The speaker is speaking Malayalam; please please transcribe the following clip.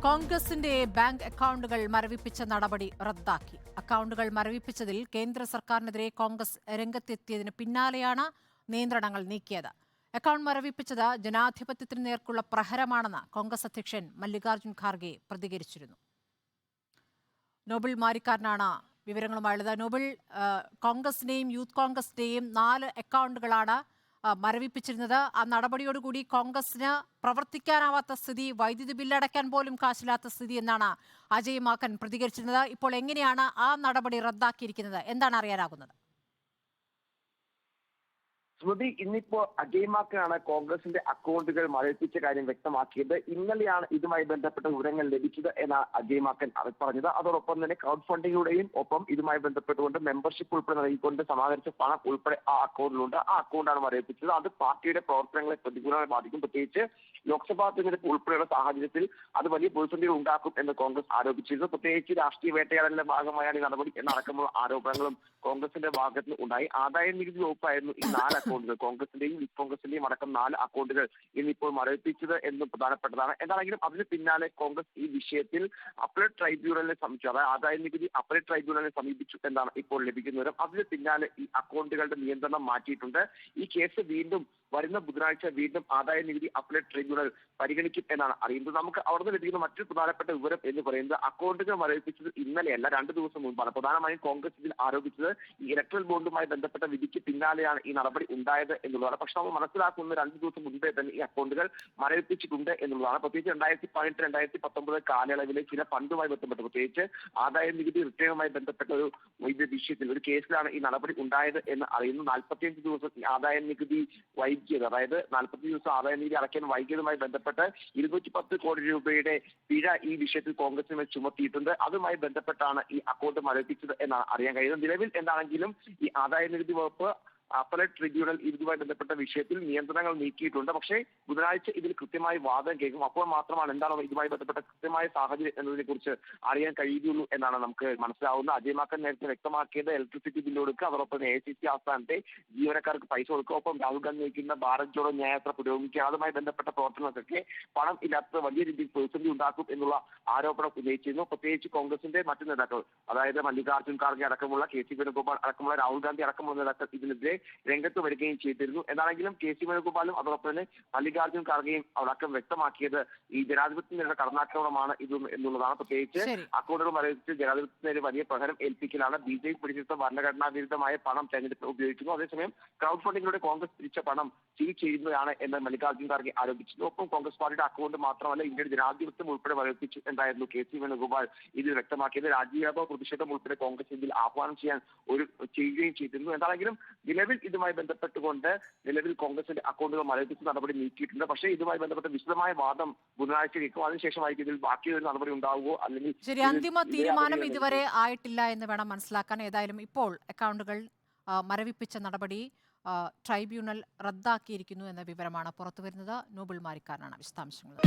കോൺഗ്രസിന്റെ ബാങ്ക് അക്കൗണ്ടുകൾ മരവിപ്പിച്ച നടപടി റദ്ദാക്കി. അക്കൗണ്ടുകൾ മരവിപ്പിച്ചതിൽ കേന്ദ്ര സർക്കാരിനെതിരെ കോൺഗ്രസ് രംഗത്തെത്തിയതിന് പിന്നാലെയാണ് നിയന്ത്രണങ്ങൾ നീക്കിയത്. അക്കൗണ്ട് മരവിപ്പിച്ചത് ജനാധിപത്യത്തിന് നേർക്കുള്ള പ്രഹരമാണെന്ന് കോൺഗ്രസ് അധ്യക്ഷൻ മല്ലികാർജ്ജുൻ ഖാർഗെ പ്രതികരിച്ചിരുന്നു. നോബിൾ മാരിക്കാരനാണ് വിവരങ്ങളുമായുള്ളത്. നോബിൾ, കോൺഗ്രസിന്റെയും യൂത്ത് കോൺഗ്രസിന്റെയും 4 അക്കൗണ്ടുകളാണ് മരവിപ്പിച്ചിരുന്നത്. ആ നടപടിയോടുകൂടി കോൺഗ്രസിന് പ്രവർത്തിക്കാനാവാത്ത സ്ഥിതി, വൈദ്യുതി ബില്ലടയ്ക്കാൻ പോലും കാശില്ലാത്ത സ്ഥിതി എന്നാണ് അജയ് മാക്കൻ പ്രതികരിച്ചിരുന്നത്. ഇപ്പോൾ എങ്ങനെയാണ് ആ നടപടി റദ്ദാക്കിയിരിക്കുന്നത്? എന്താണ് അറിയാനാകുന്നത്? സ്മൃതി, ഇന്നിപ്പോ അജയ് മാക്കനാണ് കോൺഗ്രസിന്റെ അക്കൗണ്ടുകൾ മരവിപ്പിച്ച കാര്യം വ്യക്തമാക്കിയത്. ഇന്നലെയാണ് ഇതുമായി ബന്ധപ്പെട്ട വിവരങ്ങൾ ലഭിച്ചത് എന്നാണ് അജയ് മാക്കൻ പറഞ്ഞത്. അതോടൊപ്പം തന്നെ ക്രൗഡ് ഫണ്ടിലൂടെയും ഒപ്പം ഇതുമായി ബന്ധപ്പെട്ടുകൊണ്ട് മെമ്പർഷിപ്പ് ഉൾപ്പെടെ നൽകിക്കൊണ്ട് സമാഹരിച്ച പണം ഉൾപ്പെടെ ആ അക്കൗണ്ടിലുണ്ട്. ആ അക്കൗണ്ടാണ് മരവിപ്പിച്ചത്. അത് പാർട്ടിയുടെ പ്രവർത്തനങ്ങളെ പ്രതികൂലമായി ബാധിക്കും. പ്രത്യേകിച്ച് ലോക്സഭാ തെരഞ്ഞെടുപ്പ് ഉൾപ്പെടെയുള്ള സാഹചര്യത്തിൽ അത് വലിയ പ്രതിസന്ധികൾ ഉണ്ടാക്കും എന്ന് കോൺഗ്രസ് ആരോപിച്ചിരുന്നു. പ്രത്യേകിച്ച് രാഷ്ട്രീയ വേട്ടയാടലിന്റെ ഭാഗമായാണ് ഈ നടപടി എന്നടക്കമുള്ള ആരോപണങ്ങളും കോൺഗ്രസിന്റെ ഭാഗത്ത് നിന്ന് ഉണ്ടായി. ആദായ നികുതി വകുപ്പായിരുന്നു ഈ 4 അക്കൗണ്ടുകൾ, കോൺഗ്രസിന്റെയും യൂത്ത് കോൺഗ്രസിന്റെയും അടക്കം 4 അക്കൗണ്ടുകൾ ഇന്നിപ്പോൾ മരവിപ്പിച്ചത് എന്നും പ്രധാനപ്പെട്ടതാണ്. എന്താണെങ്കിലും അതിന് പിന്നാലെ കോൺഗ്രസ് ഈ വിഷയത്തിൽ അപ്പലേറ്റ് ട്രൈബ്യൂണലിനെ സമീപിച്ചു. അതായത് ആദായ നികുതി അപ്പലേറ്റ് ട്രൈബ്യൂണലിനെ സമീപിച്ചു എന്നാണ് ഇപ്പോൾ ലഭിക്കുന്ന വിവരം. അതിന് പിന്നാലെ ഈ അക്കൗണ്ടുകളുടെ നിയന്ത്രണം മാറ്റിയിട്ടുണ്ട്. ഈ കേസ് വീണ്ടും വരുന്ന ബുധനാഴ്ച വീണ്ടും ആദായ നികുതി അപ്പലേറ്റ് ട്രൈബ്യൂണൽ പരിഗണിക്കും എന്നാണ് അറിയുന്നത്. നമുക്ക് അവിടുന്ന് ലഭിക്കുന്ന മറ്റൊരു പ്രധാനപ്പെട്ട വിവരം എന്ന് പറയുന്നത് അക്കൗണ്ടുകൾ മരവിപ്പിച്ചത് ഇന്നലെയല്ല, 2 ദിവസം മുൻപാണ്. പ്രധാനമായും കോൺഗ്രസ് ഇതിൽ ആരോപിച്ചത് ഈ ഇലക്ട്രൽ ബോണ്ടുമായി ബന്ധപ്പെട്ട വിധിക്ക് പിന്നാലെയാണ് ഈ നടപടി ഉണ്ടായത് എന്നുള്ളതാണ്. പക്ഷെ നമ്മൾ മനസ്സിലാക്കുന്ന 2 ദിവസം മുൻപേ തന്നെ ഈ അക്കൗണ്ടുകൾ മരവിപ്പിച്ചിട്ടുണ്ട് എന്നുള്ളതാണ്. പ്രത്യേകിച്ച് 2018, 2019 കാലയളവിലെ ചില ഫണ്ടുമായി ബന്ധപ്പെട്ട്, പ്രത്യേകിച്ച് ആദായ നികുതി റിട്ടേണുമായി ബന്ധപ്പെട്ട ഒരു വിഷയത്തിൽ ഒരു കേസിലാണ് ഈ നടപടി ഉണ്ടായത് എന്ന് അറിയുന്നു. 45 ദിവസം ഈ ആദായ നികുതി വൈകിയത്, അതായത് 45 ദിവസം ആദായ നികുതി അടയ്ക്കാൻ വൈകിയതുമായി ബന്ധപ്പെട്ട് 210 കോടി രൂപയുടെ പിഴ ഈ വിഷയത്തിൽ കോൺഗ്രസിന് മേൽ ചുമത്തിയിട്ടുണ്ട്. അതുമായി ബന്ധപ്പെട്ടാണ് ഈ അക്കൗണ്ട് മരവിപ്പിച്ചത് എന്നാണ് അറിയാൻ കഴിയുന്നത്. നിലവിൽ എന്താണെങ്കിലും ഈ ആദായ നികുതി വകുപ്പ് അപ്പലേറ്റ് ട്രിബ്യൂണൽ ഇതുമായി ബന്ധപ്പെട്ട വിഷയത്തിൽ നിയന്ത്രണങ്ങൾ നീക്കിയിട്ടുണ്ട്. പക്ഷേ ബുധനാഴ്ച ഇതിൽ കൃത്യമായി വാദം കേൾക്കും. അപ്പോൾ മാത്രമാണ് എന്താണ് ഇതുമായി ബന്ധപ്പെട്ട കൃത്യമായ സാഹചര്യം എന്നതിനെ കുറിച്ച് അറിയാൻ കഴിയുകയുള്ളൂ എന്നാണ് നമുക്ക് മനസ്സിലാവുന്നത്. അജയ് മാക്കൻ നേരത്തെ വ്യക്തമാക്കിയത് ഇലക്ട്രിസിറ്റി ബില്ല് കൊടുക്കുക, അതോടൊപ്പം AICC ആസ്ഥാനത്തെ ജീവനക്കാർക്ക് പൈസ കൊടുക്കുക, ഒപ്പം രാഹുൽ ഗാന്ധി നയിക്കുന്ന ഭാരത് ജോഡോ ന്യായയാത്ര പുരോഗമിക്കുക, അതുമായി ബന്ധപ്പെട്ട പ്രവർത്തനങ്ങൾക്കൊക്കെ പണം ഇല്ലാത്ത വലിയ രീതിയിൽ പ്രതിസന്ധി ഉണ്ടാക്കും എന്നുള്ള ആരോപണം ഉന്നയിച്ചിരുന്നു. പ്രത്യേകിച്ച് കോൺഗ്രസിന്റെ മറ്റു നേതാക്കൾ, അതായത് മല്ലികാർജ്ജുൻ ഖാർഗെ അടക്കമുള്ള KC വേണുഗോപാൽ അടക്കമുള്ള രാഹുൽ ഗാന്ധി അടക്കമുള്ള നേതാക്കൾ ഇതിനെതിരെ രംഗത്ത് വരികയും ചെയ്തിരുന്നു. എന്നാണെങ്കിലും KC വേണുഗോപാലും അതോടൊപ്പം തന്നെ മല്ലികാർജ്ജുൻ ഖാർഗെയും അടക്കം വ്യക്തമാക്കിയത് ഈ ജനാധിപത്യത്തിനുള്ള കടന്നാക്രമണമാണ് ഇത് എന്നുള്ളതാണ്. പ്രത്യേകിച്ച് അക്കൗണ്ടുകൾ മരവിപ്പിച്ച് ജനാധിപത്യത്തിന് വലിയ പ്രഹരം ഏൽപ്പിക്കലാണ്. BJP പിടിച്ചെടുത്ത ഭരണഘടനാ വിരുദ്ധമായ പണം തെരഞ്ഞെടുപ്പ് ഉപയോഗിക്കുന്നു. അതേസമയം ക്രൗഡ് ഫണ്ടിങ്ങിലൂടെ കോൺഗ്രസ് തിരിച്ച പണം സീൽ ചെയ്യുന്നതാണ് എന്ന് മല്ലികാർജ്ജുൻ ഖാർഗെ ആരോപിച്ചിരുന്നു. ഒപ്പം കോൺഗ്രസ് പാർട്ടിയുടെ അക്കൗണ്ട് മാത്രമല്ല ഇന്ത്യയുടെ ജനാധിപത്യം ഉൾപ്പെടെ മരവിപ്പിച്ചു എന്തായിരുന്നു KC വേണുഗോപാൽ ഇതിൽ വ്യക്തമാക്കിയത്. രാജ്യവ്യാപക പ്രതിഷേധം ഉൾപ്പെടെ കോൺഗ്രസ് ഇതിൽ ആഹ്വാനം ചെയ്യുകയും ചെയ്തിരുന്നു. എന്താണെങ്കിലും നിലവിൽ ഇതുമായി ബന്ധപ്പെട്ടുകൊണ്ട് നിലവിൽ കോൺഗ്രസിന്റെ അക്കൗണ്ടുകൾ മരവിപ്പിച്ച നടപടി നീക്കിയിട്ടുണ്ട്. പക്ഷേ ഇതുമായി ബന്ധപ്പെട്ട വിശദമായ വാദം ബുധനാഴ്ച കേൾക്കും. അതിനുശേഷമായിരിക്കും ഇതിൽ ബാക്കിയൊരു നടപടി ഉണ്ടാവുകയോ അല്ലെങ്കിൽ ശരി, അന്തിമ തീരുമാനം ഇതുവരെ ആയിട്ടില്ല എന്ന് വേണം മനസ്സിലാക്കാൻ. ഏതായാലും ഇപ്പോൾ അക്കൗണ്ടുകൾ മരവിപ്പിച്ച നടപടി ട്രൈബ്യൂണൽ റദ്ദാക്കിയിരിക്കുന്നു എന്ന വിവരമാണ് പുറത്തുവരുന്നത്. നോബിൾ മാരിക്കാരനാണ് വിശദാംശങ്ങൾ.